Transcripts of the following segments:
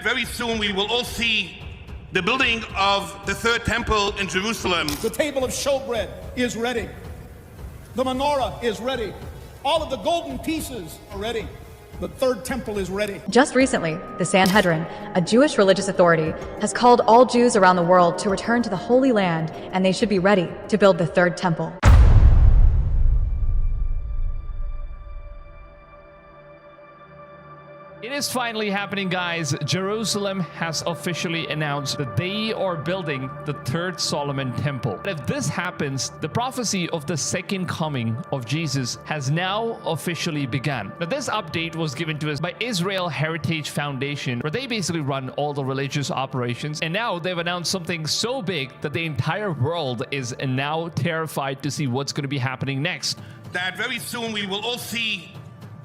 very soon we will all see the building of the third temple in Jerusalem. The table of showbread is ready. The menorah is ready. All of the golden pieces are ready. The third temple is ready. Just recently, the Sanhedrin, a Jewish religious authority, has called all Jews around the world to return to the Holy Land, and they should be ready to build the third temple. It is finally happening, guys. Jerusalem has officially announced that they are building the third Solomon temple. If this happens, the prophecy of the second coming of Jesus has now officially begun. Now, this update was given to us by Israel Heritage Foundation, where they basically run all the religious operations. And now they've announced something so big that the entire world is now terrified to see what's going to be happening next. That very soon we will all see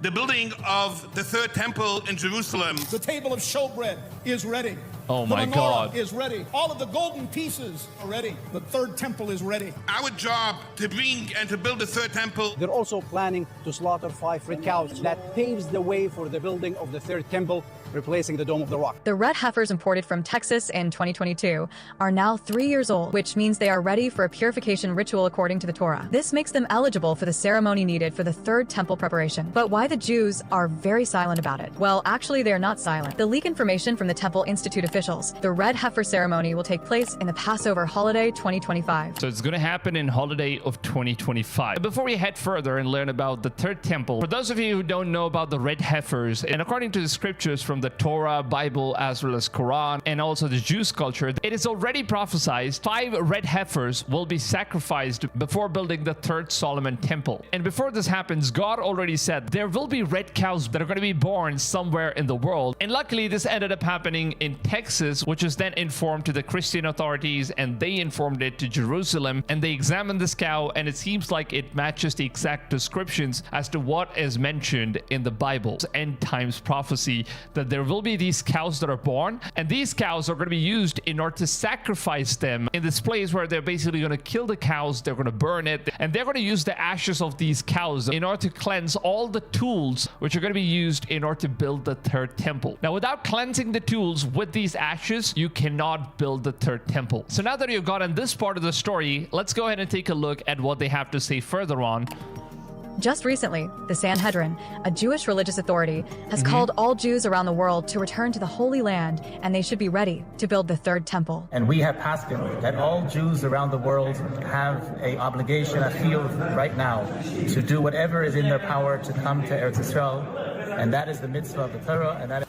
the building of the third temple in Jerusalem. The table of showbread is ready. Oh my the menorah God. is ready. All of the golden pieces are ready. The third temple is ready. Our job to bring and to build the third temple. They're also planning to slaughter 5 red cows. That paves the way for the building of the third temple, replacing the Dome of the Rock. The red heifers imported from Texas in 2022 are now 3 years old, which means they are ready for a purification ritual according to the Torah. This makes them eligible for the ceremony needed for the third temple preparation. But why the Jews are very silent about it? Well, actually, they are not silent. The leak information from the Temple Institute officials. The red heifer ceremony will take place in the Passover holiday 2025. So it's going to happen in holiday of 2025. Before we head further and learn about the third temple, for those of you who don't know about the red heifers, and according to the scriptures from the Torah, Bible, as well as Quran, and also the Jewish culture, it is already prophesied 5 red heifers will be sacrificed before building the third Solomon temple. And before this happens, God already said there will be red cows that are going to be born somewhere in the world. And luckily, this ended up happening in Texas, which was then informed to the Christian authorities, and they informed it to Jerusalem, and they examined this cow, and it seems like it matches the exact descriptions as to what is mentioned in the Bible's end times prophecy, that there will be these cows that are born, and these cows are going to be used in order to sacrifice them in this place where they're basically going to kill the cows, they're going to burn it, and they're going to use the ashes of these cows in order to cleanse all the tools which are going to be used in order to build the third temple. Now, without cleansing the tools with these ashes, you cannot build the third temple. So now that you've gotten this part of the story, let's go ahead and take a look at what they have to say further on. Just recently, the Sanhedrin, a Jewish religious authority, has called all Jews around the world to return to the Holy Land, and they should be ready to build the third temple. And we have passed it, that all Jews around the world have an obligation, I feel right now, to do whatever is in their power to come to Eretz Yisrael, and that is the mitzvah of the Torah, and that is...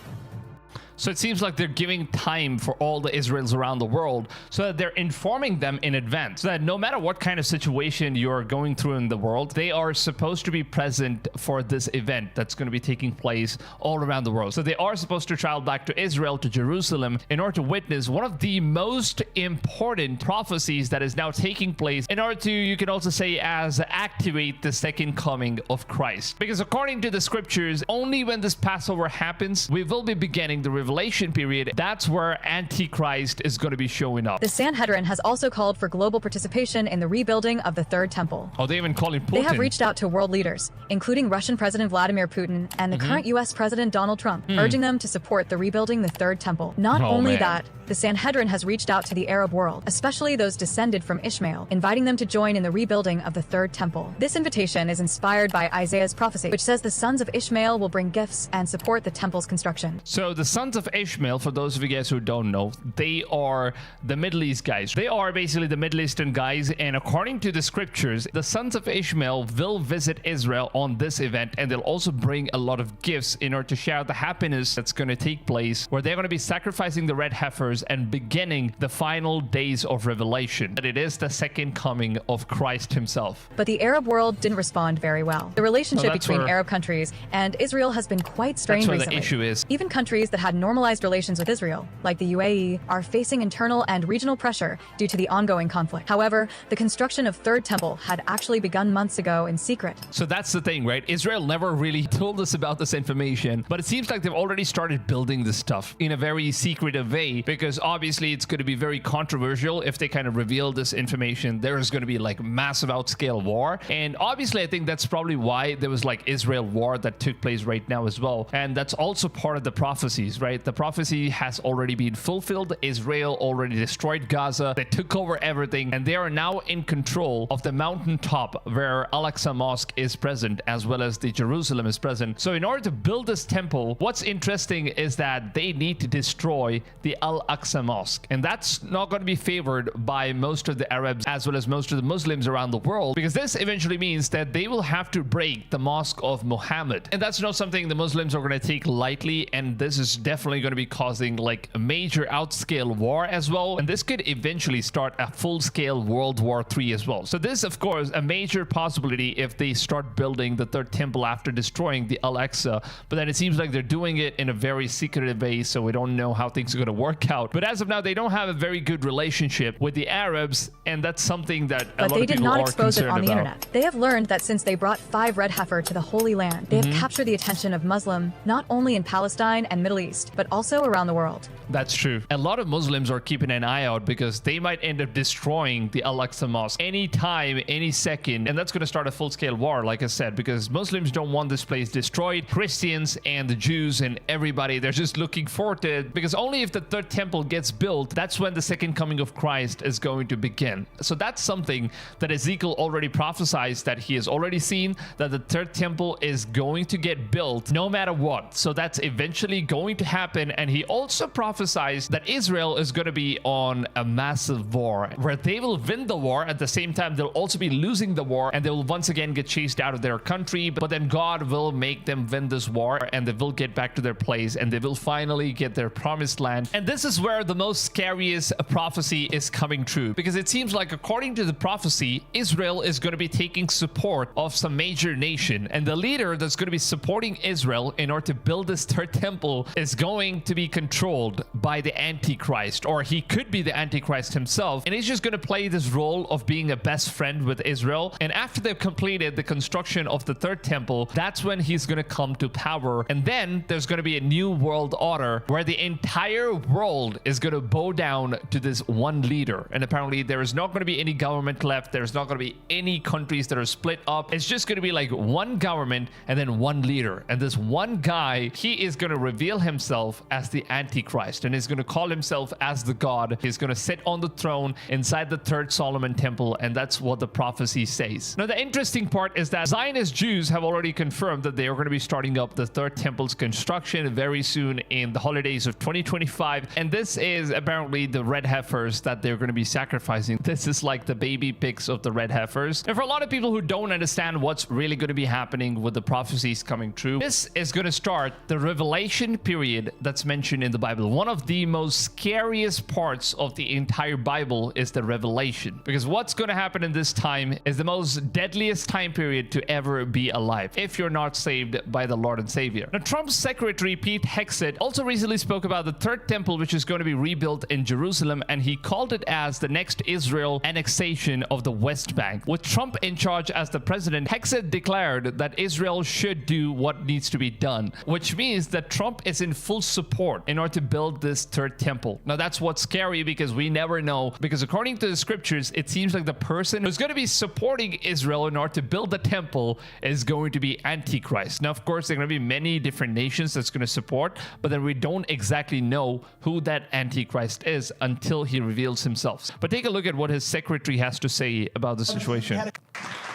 So it seems like they're giving time for all the Israels around the world, so that they're informing them in advance, so that no matter what kind of situation you're going through in the world, they are supposed to be present for this event that's going to be taking place all around the world. So they are supposed to travel back to Israel, to Jerusalem, in order to witness one of the most important prophecies that is now taking place, in order to, you can also say, as activate the second coming of Christ. Because according to the scriptures, only when this Passover happens, we will be beginning the revelation period. That's where Antichrist is going to be showing up. The Sanhedrin has also called for global participation in the rebuilding of the third temple. Oh, they even call him Putin. They have reached out to world leaders, including Russian President Vladimir Putin and the current U.S. President Donald Trump, urging them to support the rebuilding the third temple. Not only that, the Sanhedrin has reached out to the Arab world, especially those descended from Ishmael, inviting them to join in the rebuilding of the third temple. This invitation is inspired by Isaiah's prophecy, which says the sons of Ishmael will bring gifts and support the temple's construction. So the sons of Ishmael, for those of you guys who don't know, they are the Middle East guys. They are basically the Middle Eastern guys, and according to the scriptures, the sons of Ishmael will visit Israel on this event, and they'll also bring a lot of gifts in order to share the happiness that's going to take place, where they're going to be sacrificing the red heifers and beginning the final days of revelation. That it is the second coming of Christ himself. But the Arab world didn't respond very well. The relationship between where, Arab countries and Israel has been quite strained recently. That's where the issue is. Even countries that had normalized relations with Israel, like the UAE, are facing internal and regional pressure due to the ongoing conflict. However, the construction of Third Temple had actually begun months ago in secret. So that's the thing, right? Israel never really told us about this information, but it seems like they've already started building this stuff in a very secretive way, because obviously it's going to be very controversial if they kind of reveal this information. There is going to be like massive outscale war, and obviously I think that's probably why there was like Israel war that took place right now as well, and that's also part of the prophecies, right? right? The prophecy has already been fulfilled. Israel already destroyed Gaza. They took over everything, and they are now in control of the mountaintop where Al-Aqsa Mosque is present, as well as the Jerusalem is present. So in order to build this temple, what's interesting is that they need to destroy the Al-Aqsa Mosque. And that's not going to be favored by most of the Arabs as well as most of the Muslims around the world, because this eventually means that they will have to break the Mosque of Muhammad. And that's not something the Muslims are going to take lightly, and this is definitely going to be causing like a major outscale war as well. And this could eventually start a full-scale World War III as well. So this is, of course, a major possibility if they start building the third temple after destroying the Al-Aqsa. But then it seems like they're doing it in a very secretive way, so we don't know how things are going to work out. But as of now, they don't have a very good relationship with the Arabs, and that's something that a lot of people are concerned about. But they did not expose it on the internet. They have learned that since they brought 5 red heifer to the Holy Land, they have captured the attention of Muslim, not only in Palestine and Middle East, but also around the world. That's true. A lot of Muslims are keeping an eye out because they might end up destroying the Al-Aqsa Mosque anytime, any second. And that's going to start a full-scale war, like I said, because Muslims don't want this place destroyed. Christians and the Jews and everybody, they're just looking forward to it, because only if the third temple gets built, that's when the second coming of Christ is going to begin. So that's something that Ezekiel already prophesied, that he has already seen, that the third temple is going to get built no matter what. So that's eventually going to happen. And he also prophesied that Israel is going to be on a massive war where they will win the war. At the same time, they'll also be losing the war, and they will once again get chased out of their country. But then God will make them win this war, and they will get back to their place, and they will finally get their promised land. And this is where the most scariest prophecy is coming true, because it seems like, according to the prophecy, Israel is going to be taking support of some major nation, and the leader that's going to be supporting Israel in order to build this third temple is going to be controlled by the Antichrist, or he could be the Antichrist himself, and he's just going to play this role of being a best friend with Israel. And after they've completed the construction of the third temple, that's when he's going to come to power. And then there's going to be a new world order where the entire world is going to bow down to this one leader. And apparently there is not going to be any government left. There's not going to be any countries that are split up. It's just going to be like one government and then one leader. And this one guy, he is going to reveal himself as the Antichrist, and is going to call himself as the God. He's going to sit on the throne inside the third Solomon temple, and that's what the prophecy says. Now, the interesting part is that Zionist Jews have already confirmed that they are going to be starting up the third temple's construction very soon in the holidays of 2025, and this is apparently the red heifers that they're going to be sacrificing. This is like the baby pigs of the red heifers. And for a lot of people who don't understand what's really going to be happening with the prophecies coming true, this is going to start the revelation period that's mentioned in the Bible. One of the most scariest parts of the entire Bible is the revelation, because what's going to happen in this time is the most deadliest time period to ever be alive if you're not saved by the Lord and Savior. Now, Trump's secretary Pete Hegseth also recently spoke about the third temple, which is going to be rebuilt in Jerusalem, and he called it as the next Israel annexation of the West Bank. With Trump in charge as the president, Hegseth declared that Israel should do what needs to be done, which means that Trump is in full support in order to build this third temple. Now, that's what's scary, because we never know, because according to the scriptures, it seems like the person who's going to be supporting Israel in order to build the temple is going to be Antichrist. Now, of course, there are going to be many different nations that's going to support, but then we don't exactly know who that Antichrist is until he reveals himself. But take a look at what his secretary has to say about the situation.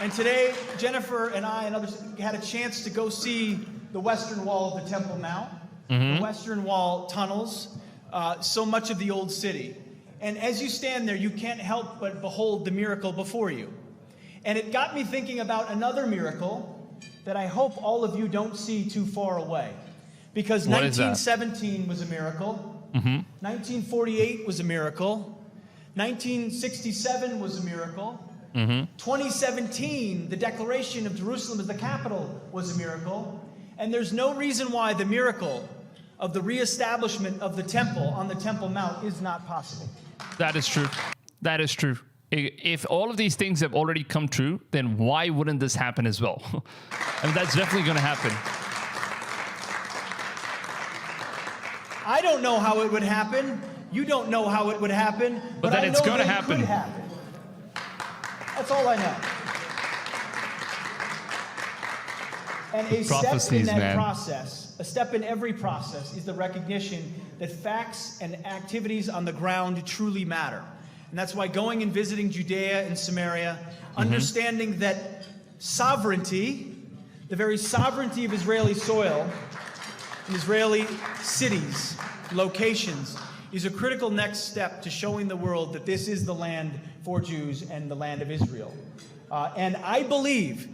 And today, Jennifer and I and others had a chance to go see the Western Wall of the Temple Mount, the Western Wall tunnels, so much of the old city. And as you stand there, you can't help but behold the miracle before you. And it got me thinking about another miracle that I hope all of you don't see too far away. Because 1917 was a miracle, 1948 was a miracle, 1967 was a miracle, 2017, the declaration of Jerusalem as the capital was a miracle, and there's no reason why the miracle of the reestablishment of the temple on the Temple Mount is not possible. That is true. That is true. If all of these things have already come true, then why wouldn't this happen as well? I mean, that's definitely going to happen. I don't know how it would happen. You don't know how it would happen. But then it's going to happen. Could happen. That's all I know. And a step in that process a step in every process, is the recognition that facts and activities on the ground truly matter. And that's why going and visiting Judea and Samaria, understanding that sovereignty, the very sovereignty of Israeli soil, and Israeli cities, locations, is a critical next step to showing the world that this is the land for Jews and the land of Israel. And I believe,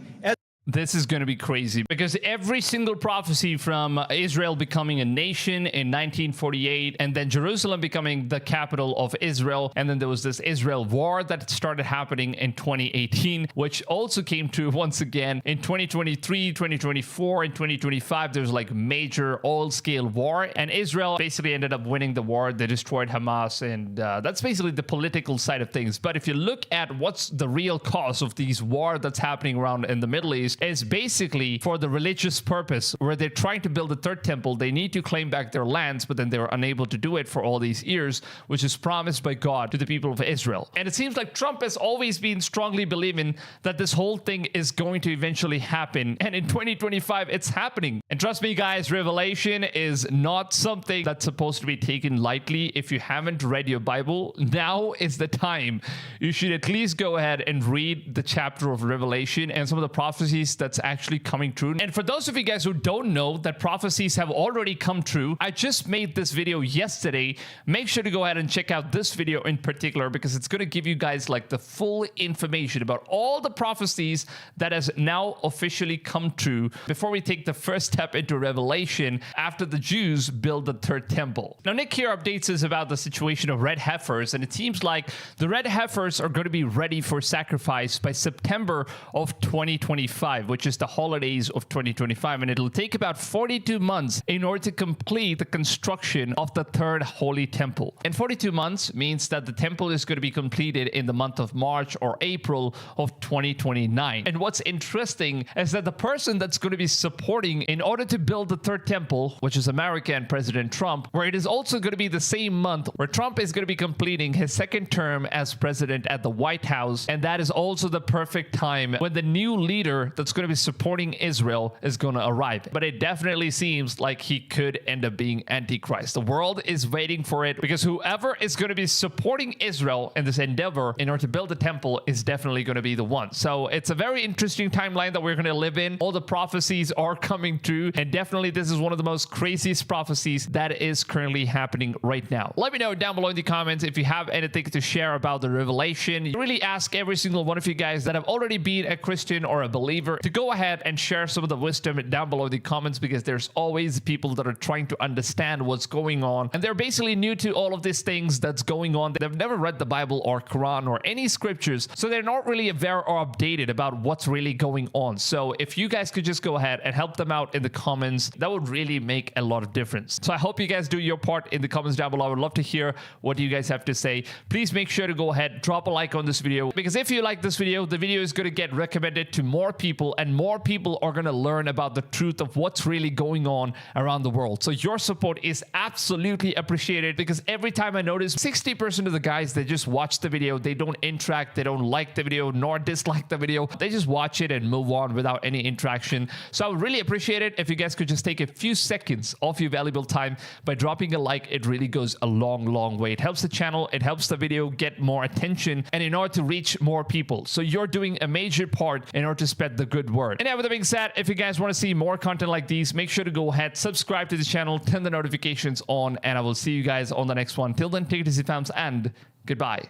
This is going to be crazy because every single prophecy from Israel becoming a nation in 1948 and then Jerusalem becoming the capital of Israel, and then there was this Israel war that started happening in 2018, which also came true once again in 2023, 2024, and 2025. There's like major oil-scale war, and Israel basically ended up winning the war. They destroyed Hamas, and that's basically the political side of things. But if you look at what's the real cause of these war that's happening around in the Middle East, is basically for the religious purpose, where they're trying to build a third temple. They need to claim back their lands, but then they were unable to do it for all these years, which is promised by God to the people of Israel. And it seems like Trump has always been strongly believing that this whole thing is going to eventually happen. And in 2025, it's happening. And trust me, guys, Revelation is not something that's supposed to be taken lightly. If you haven't read your Bible, now is the time. You should at least go ahead and read the chapter of Revelation and some of the prophecies that's actually coming true. And for those of you guys who don't know that prophecies have already come true, I just made this video yesterday. Make sure to go ahead and check out this video in particular, because it's going to give you guys like the full information about all the prophecies that has now officially come true before we take the first step into Revelation after the Jews build the third temple. Now, Nick here updates us about the situation of red heifers, and it seems like the red heifers are going to be ready for sacrifice by September of 2025. Which is the holidays of 2025, and it'll take about 42 months in order to complete the construction of the third holy temple. And 42 months means that the temple is going to be completed in the month of March or April of 2029. And what's interesting is that the person that's going to be supporting in order to build the third temple, which is America and President Trump, where it is also going to be the same month where Trump is going to be completing his second term as president at the White House, and that is also the perfect time when the new leader that's going to be supporting Israel is going to arrive. But it definitely seems like he could end up being Antichrist. The world is waiting for it, because whoever is going to be supporting Israel in this endeavor in order to build the temple is definitely going to be the one. So it's a very interesting timeline that we're going to live in. All the prophecies are coming true, and definitely this is one of the most craziest prophecies that is currently happening right now. Let me know down below in the comments if you have anything to share about the revelation. You really ask every single one of you guys that have already been a Christian or a believer to go ahead and share some of the wisdom down below in the comments, because there's always people that are trying to understand what's going on, and they're basically new to all of these things that's going on. They've never read the Bible or Quran or any scriptures, so they're not really aware or updated about what's really going on. So if you guys could just go ahead and help them out in the comments, that would really make a lot of difference. So I hope you guys do your part in the comments down below. I would love to hear what you guys have to say. Please make sure to go ahead, drop a like on this video, because if you like this video, the video is going to get recommended to more people, and more people are going to learn about the truth of what's really going on around the world. So your support is absolutely appreciated, because every time I notice 60% of the guys, they just watch the video, they don't interact, they don't like the video nor dislike the video, they just watch it and move on without any interaction. So I would really appreciate it if you guys could just take a few seconds of your valuable time by dropping a like. It really goes a long way. It helps the channel, it helps the video get more attention, and in order to reach more people. So you're doing a major part in order to spread the good word. And with that being said, if you guys want to see more content like these, make sure to go ahead, subscribe to the channel, turn the notifications on, and I will see you guys on the next one. Till then, take it easy, fams, and goodbye.